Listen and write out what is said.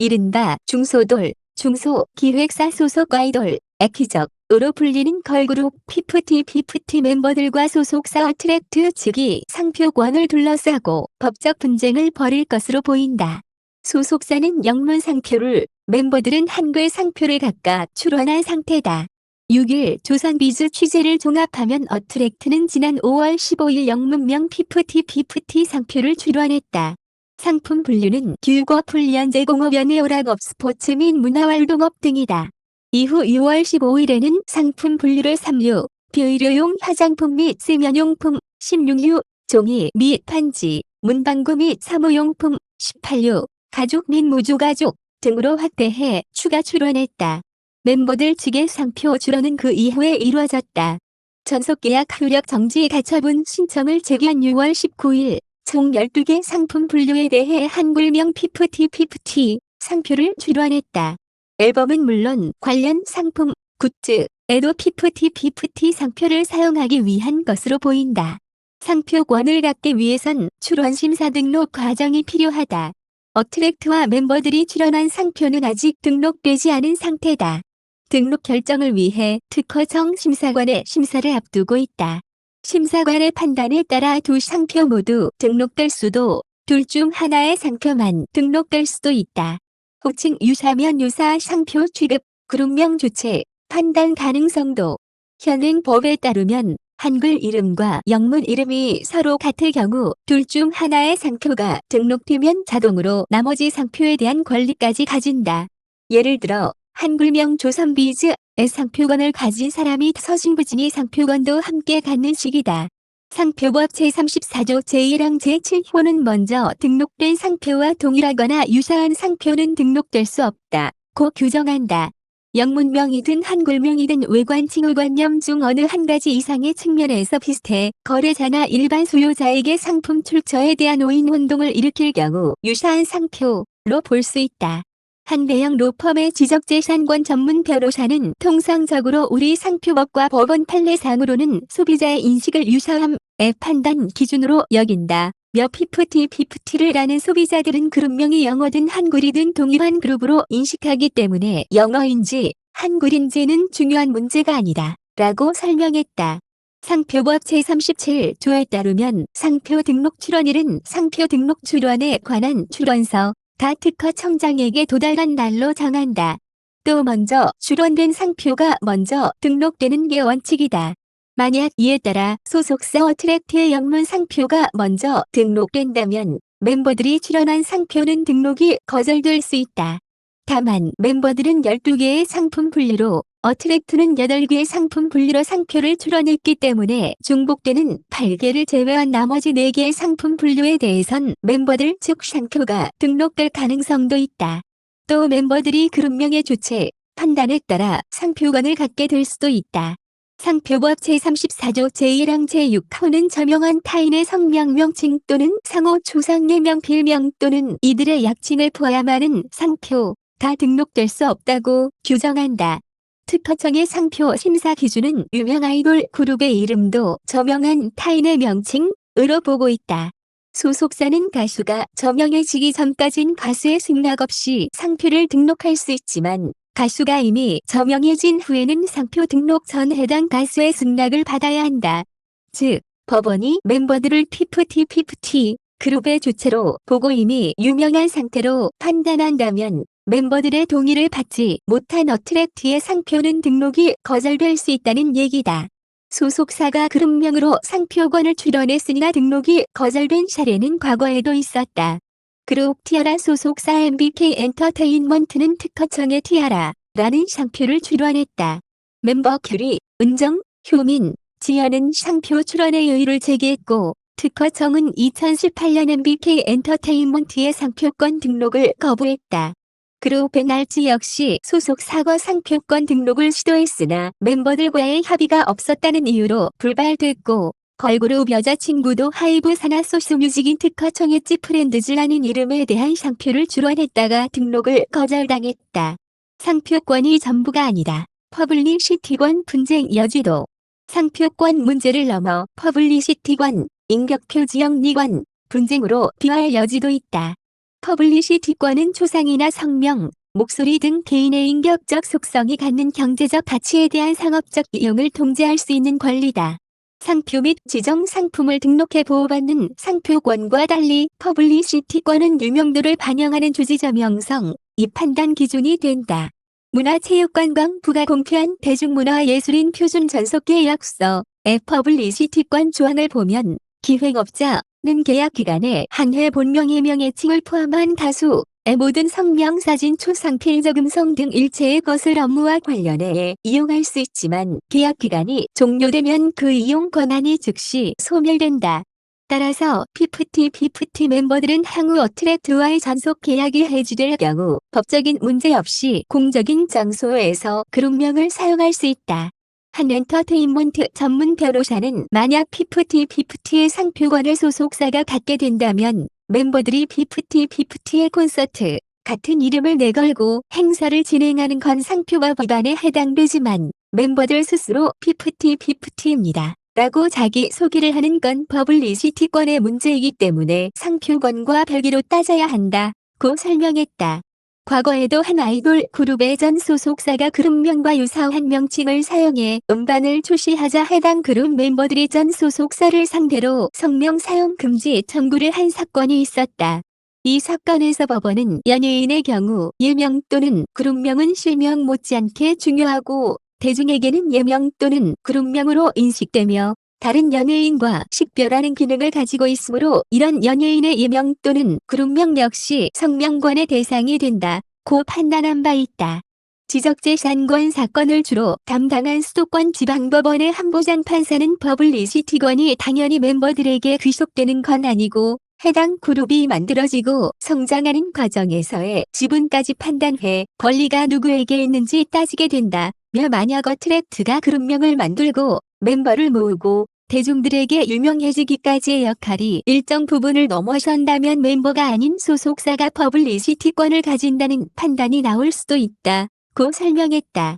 이른바 중소돌, 중소기획사 소속 아이돌, 액기적으로 불리는 걸그룹 피프티 멤버들과 소속사 어트랙트 측이 상표권을 둘러싸고 법적 분쟁을 벌일 것으로 보인다. 소속사는 영문 상표를, 멤버들은 한글 상표를 각각 출원한 상태다. 6일 조선비즈 취재를 종합하면 어트랙트는 지난 5월 15일 영문명 피프티 상표를 출원했다. 상품 분류는 듀거풀리언 제공업연의 오락업 스포츠 및 문화활동업 등이다. 이후 6월 15일에는 상품 분류를 3류, 비의료용 화장품 및 세면용품, 16류, 종이 및 판지, 문방구 및 사무용품, 18류, 가죽 및 무주가죽 등으로 확대해 추가 출원했다. 멤버들 측의 상표 출원은 그 이후에 이루어졌다. 전속계약 효력 정지 가처분 신청을 제기한 6월 19일 총 12개 상품 분류에 대해 한글명 피프티 상표를 출원했다. 앨범은 물론 관련 상품, 굿즈에도 피프티 상표를 사용하기 위한 것으로 보인다. 상표권을 갖기 위해선 출원 심사 등록 과정이 필요하다. 어트랙트와 멤버들이 출원한 상표는 아직 등록되지 않은 상태다. 등록 결정을 위해 특허청 심사관의 심사를 앞두고 있다. 심사관의 판단에 따라 두 상표 모두 등록될 수도, 둘 중 하나의 상표만 등록될 수도 있다. 호칭 유사면 유사 상표 취급, 그룹명 주체, 판단 가능성도. 현행 법에 따르면 한글 이름과 영문 이름이 서로 같을 경우 둘 중 하나의 상표가 등록되면 자동으로 나머지 상표에 대한 권리까지 가진다. 예를 들어 한글명 조선비즈의 상표권을 가진 사람이 서진부진이 상표권도 함께 갖는 식이다. 상표법 제34조 제1항 제7호는 먼저 등록된 상표와 동일하거나 유사한 상표는 등록될 수 없다 고 규정한다. 영문명이든 한글명이든 외관 칭호관념 중 어느 한 가지 이상의 측면에서 비슷해 거래자나 일반 수요자에게 상품 출처에 대한 오인 혼동을 일으킬 경우 유사한 상표로 볼 수 있다. 한배영 로펌의 지적재산권 전문 변호사는 통상적으로 우리 상표법과 법원 판례상으로는 소비자의 인식을 유사함의 판단 기준으로 여긴다. 며 피프티를 아는 소비자들은 그룹명이 영어든 한글이든 동일한 그룹으로 인식하기 때문에 영어인지 한글인지는 중요한 문제가 아니다 라고 설명했다. 상표법 제37조에 따르면 상표 등록 출원일은 상표 등록 출원에 관한 출원서 다 특허청장에게 도달한 날로 정한다. 또 먼저 출원된 상표가 먼저 등록되는 게 원칙이다. 만약 이에 따라 소속사 어트랙트의 영문 상표가 먼저 등록된다면 멤버들이 출원한 상표는 등록이 거절될 수 있다. 다만 멤버들은 12개의 상품 분류로 어트랙트는 8개의 상품 분류로 상표를 출원했기 때문에 중복되는 8개를 제외한 나머지 4개의 상품 분류에 대해선 멤버들 측 상표가 등록될 가능성도 있다. 또 멤버들이 그룹명의 주체, 판단에 따라 상표권을 갖게 될 수도 있다. 상표법 제34조 제1항 제6호는 저명한 타인의 성명 명칭 또는 상호 추상예명 필명 또는 이들의 약칭을 포함하는 상표 다 등록될 수 없다고 규정한다. 특허청의 상표 심사 기준은 유명 아이돌 그룹의 이름도 저명한 타인의 명칭으로 보고 있다. 소속사는 가수가 저명해지기 전까진 가수의 승낙 없이 상표를 등록할 수 있지만 가수가 이미 저명해진 후에는 상표 등록 전 해당 가수의 승낙을 받아야 한다. 즉, 법원이 멤버들을 피프티 그룹의 주체로 보고 이미 유명한 상태로 판단한다면 멤버들의 동의를 받지 못한 어트랙트의 상표는 등록이 거절될 수 있다는 얘기다. 소속사가 그룹명으로 상표권을 출원했으나 등록이 거절된 사례는 과거에도 있었다. 그룹 티아라 소속사 MBK 엔터테인먼트는 특허청의 티아라라는 상표를 출원했다. 멤버 큐리, 은정, 효민, 지연은 상표 출원의 의의를 제기했고 특허청은 2018년 MBK 엔터테인먼트의 상표권 등록을 거부했다. 그룹 백날지 역시 소속사과 상표권 등록을 시도했으나 멤버들과의 합의가 없었다는 이유로 불발됐고 걸그룹 여자친구도 하이브 산하 소스뮤직인 특허청의 찌프렌드즈라는 이름에 대한 상표를 출원했다가 등록을 거절당했다. 상표권이 전부가 아니다. 퍼블리시티권 분쟁 여지도. 상표권 문제를 넘어 퍼블리시티권, 인격표 지역 리권, 분쟁으로 비화할 여지도 있다. 퍼블리시티권은 초상이나 성명, 목소리 등 개인의 인격적 속성이 갖는 경제적 가치에 대한 상업적 이용을 통제할 수 있는 권리다. 상표 및 지정 상품을 등록해 보호받는 상표권과 달리 퍼블리시티권은 유명도를 반영하는 주지자 명성, 이 판단 기준이 된다. 문화체육관광부가 공표한 대중문화예술인 표준 전속계약서의 퍼블리시티권 조항을 보면 기획업자는 계약 기간에 한해 본명 예명애칭을 포함한 다수의 모든 성명, 사진, 초상, 필적, 음성 등 일체의 것을 업무와 관련해 이용할 수 있지만 계약 기간이 종료되면 그 이용 권한이 즉시 소멸된다. 따라서 피프티 멤버들은 향후 어트랙트와의 전속 계약이 해지될 경우 법적인 문제 없이 공적인 장소에서 그룹명을 사용할 수 있다. 한 엔터테인먼트 전문 변호사는 만약 피프티의 상표권을 소속사가 갖게 된다면 멤버들이 피프티의 콘서트 같은 이름을 내걸고 행사를 진행하는 건 상표법 위반에 해당되지만 멤버들 스스로 피프티입니다. 라고 자기 소개를 하는 건 퍼블리시티권의 문제이기 때문에 상표권과 별개로 따져야 한다고 설명했다. 과거에도 한 아이돌 그룹의 전 소속사가 그룹명과 유사한 명칭을 사용해 음반을 출시하자 해당 그룹 멤버들이 전 소속사를 상대로 성명 사용 금지 청구를 한 사건이 있었다. 이 사건에서 법원은 연예인의 경우 예명 또는 그룹명은 실명 못지않게 중요하고 대중에게는 예명 또는 그룹명으로 인식되며 다른 연예인과 식별하는 기능을 가지고 있으므로 이런 연예인의 예명 또는 그룹명 역시 성명권의 대상이 된다고 판단한 바 있다. 지적재산권 사건을 주로 담당한 수도권 지방법원의 한보장 판사는 퍼블리시티권이 당연히 멤버들에게 귀속되는 건 아니고 해당 그룹이 만들어지고 성장하는 과정에서의 지분까지 판단해 권리가 누구에게 있는지 따지게 된다. 만약 어트랙트가 그룹명을 만들고 멤버를 모으고 대중들에게 유명해지기까지의 역할이 일정 부분을 넘어선다면 멤버가 아닌 소속사가 퍼블리시티권을 가진다는 판단이 나올 수도 있다고 설명했다.